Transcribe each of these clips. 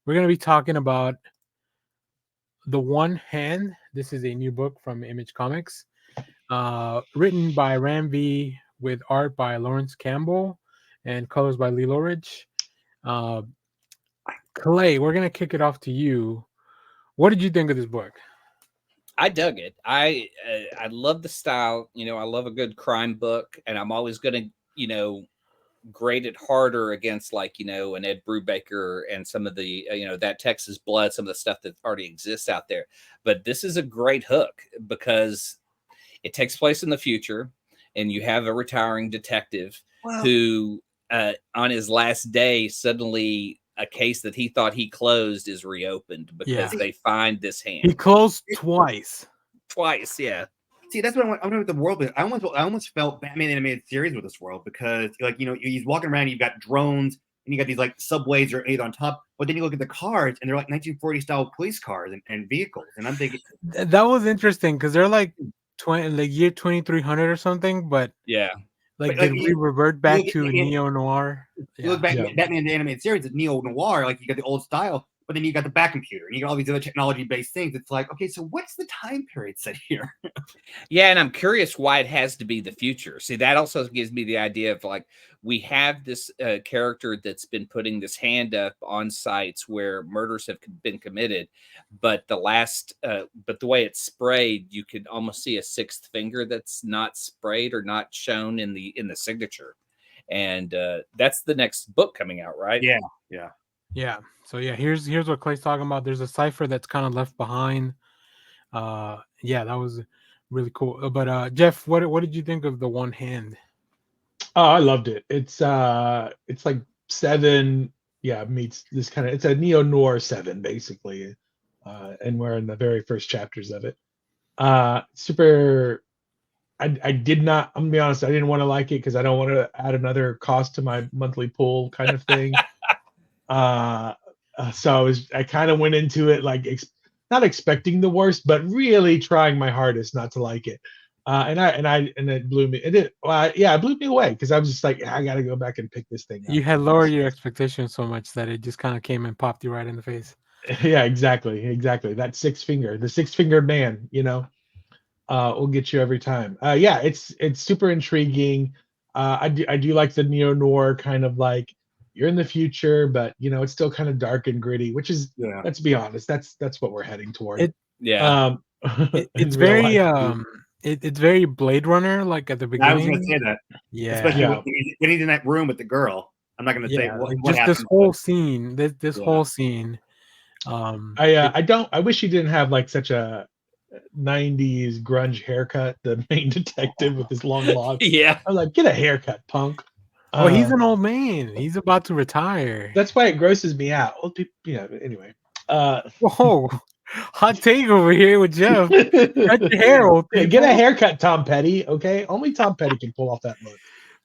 We're going to be talking about The One Hand. This is a new book from Image Comics, written by Ram V with art by Lawrence Campbell and colors by Lee Loughridge. Clay, we're going to kick it off to you. What did you think of this book? I dug it. I love the style. I love a good crime book, and I'm always going to, grade it harder against an Ed Brubaker and some of the, that Texas Blood, some of the stuff that already exists out there. But this is a great hook because it takes place in the future, and you have a retiring detective who, on his last day, suddenly a case that he thought he closed is reopened because they find this hand. He closed twice. Yeah. See, that's what I want with the world. I almost felt Batman animated series with this world because, he's walking around, you've got drones, and you got these subways or eight on top. But then you look at the cars, and they're like 1940 style police cars and vehicles. And I'm thinking that was interesting because they're like year 2300 or something. But did we revert back to neo noir? You look back at Batman the animated series, it's neo noir. Like you got the old style. But then you got the back computer and you got all these other technology-based things. It's like, okay, so what's the time period set here? Yeah, and I'm curious why it has to be the future. See, that also gives me the idea of we have this character that's been putting this hand up on sites where murders have been committed, but the way it's sprayed, you could almost see a sixth finger that's not sprayed or not shown in the signature, and that's the next book coming out, right? Yeah. So here's what Clay's talking about. There's a cipher that's kind of left behind. That was really cool. But Jeff, what did you think of The One Hand? Oh, I loved it. It's like 7, meets this kind of. It's a neo noir 7 basically, and we're in the very first chapters of it. Super. I did not. I'm gonna be honest. I didn't want to like it because I don't want to add another cost to my monthly pool kind of thing. So I kind of went into it not expecting the worst, but really trying my hardest not to like it. And it blew me. It did. It blew me away because I was just like, I got to go back and pick this thing up. You had lowered your expectations so much that it just kind of came and popped you right in the face. Yeah, exactly. That the 6-fingered man, will get you every time. It's super intriguing. I do like the neo noir kind of you're in the future, but it's still kind of dark and gritty, which is let's be honest, that's what we're heading toward. It's very it's very Blade Runner, like at the beginning. I was gonna say that. Yeah. Especially when he's in that room with the girl. I'm not gonna say what just this whole scene. This whole scene. I wish he didn't have such a 90s grunge haircut, the main detective with his long locks. I'm like, get a haircut, punk. Well, he's an old man. He's about to retire. That's why it grosses me out. Old people, anyway. Whoa, hot take over here with Jeff. Cut your hair, old people. Get a haircut, Tom Petty. Okay, only Tom Petty can pull off that look.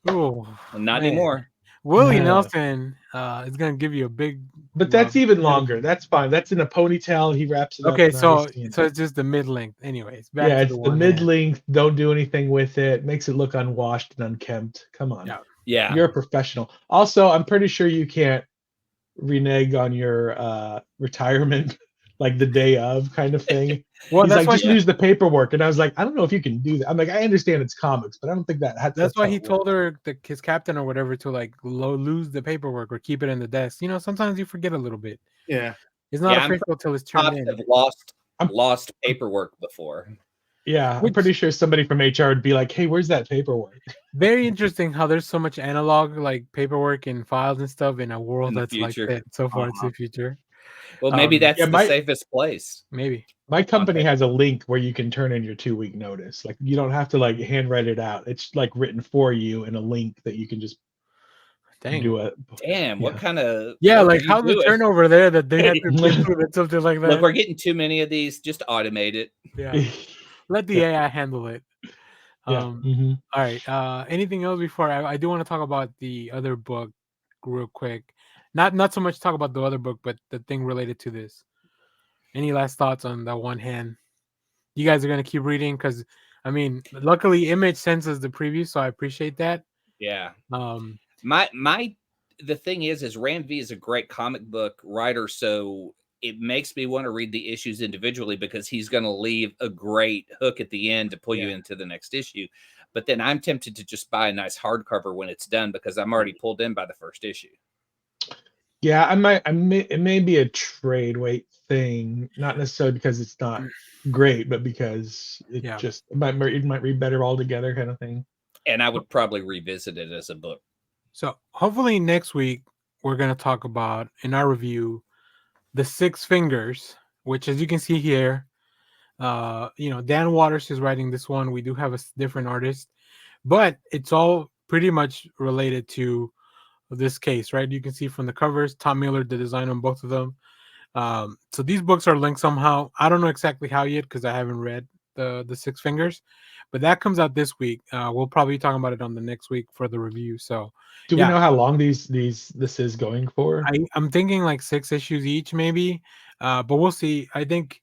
Oh, not anymore. Willie Nelson is gonna give you a big. But that's even longer. That's fine. That's in a ponytail. He wraps it up. Okay, so it's just the mid length. Anyways, it's the mid length. Don't do anything with it. Makes it look unwashed and unkempt. Come on. Yeah, you're a professional. Also, I'm pretty sure you can't renege on your retirement the day of kind of thing. Well, that's why just lose the paperwork, and I was like, I don't know if you can do that. I'm like, I understand it's comics, but I don't think that's why he told her, his captain or whatever, to lose the paperwork or keep it in the desk. Sometimes you forget a little bit. Yeah, it's not official till it's turned in. I've lost paperwork before. Yeah, I'm pretty sure somebody from HR would be like, "Hey, where's that paperwork?" Very interesting how there's so much analog paperwork and files and stuff in a world that's like that. So far, it's the future. Well, maybe that's the safest place. Maybe my company has a link where you can turn in your 2-week notice. You don't have to handwrite it out. It's written for you in a link that you can just do it. Damn, what kind of how's the turnover there that they have to do something like that? Look, we're getting too many of these. Just automate it. Yeah. Let the AI handle it. All right. Anything else before I do want to talk about the other book real quick. Not so much talk about the other book, but the thing related to this. Any last thoughts on that One Hand? You guys are gonna keep reading because luckily Image sends us the preview, so I appreciate that. Yeah. My the thing is Ram V is a great comic book writer, so it makes me want to read the issues individually because he's going to leave a great hook at the end to pull you into the next issue. But then I'm tempted to just buy a nice hardcover when it's done because I'm already pulled in by the first issue. Yeah, it may be a trade weight thing, not necessarily because it's not great, but because it might read better all together, kind of thing. And I would probably revisit it as a book. So hopefully next week we're going to talk about, in our review, The Six Fingers, which, as you can see here, Dan Waters is writing this one. We do have a different artist, but it's all pretty much related to this case, right? You can see from the covers, Tom Miller, the design on both of them. So these books are linked somehow. I don't know exactly how yet because I haven't read the Six Fingers, but that comes out this week. We'll probably be talking about it on the next week for the review. So, do we know how long this is going for? I'm thinking like 6 issues each, maybe, but we'll see. I think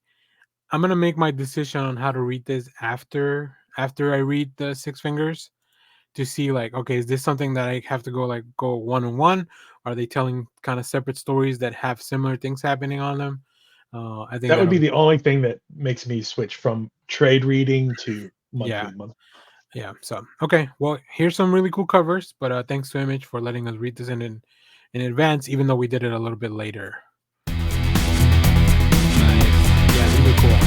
I'm gonna make my decision on how to read this after I read the Six Fingers, to see like, okay, is this something that I have to go one-on-one? Are they telling kind of separate stories that have similar things happening on them? I think that would be the only thing that makes me switch from trade reading to monthly. Yeah. So, okay. Well, here's some really cool covers, but thanks to Image for letting us read this in advance, even though we did it a little bit later. Nice. Yeah, these are cool.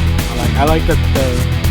I like that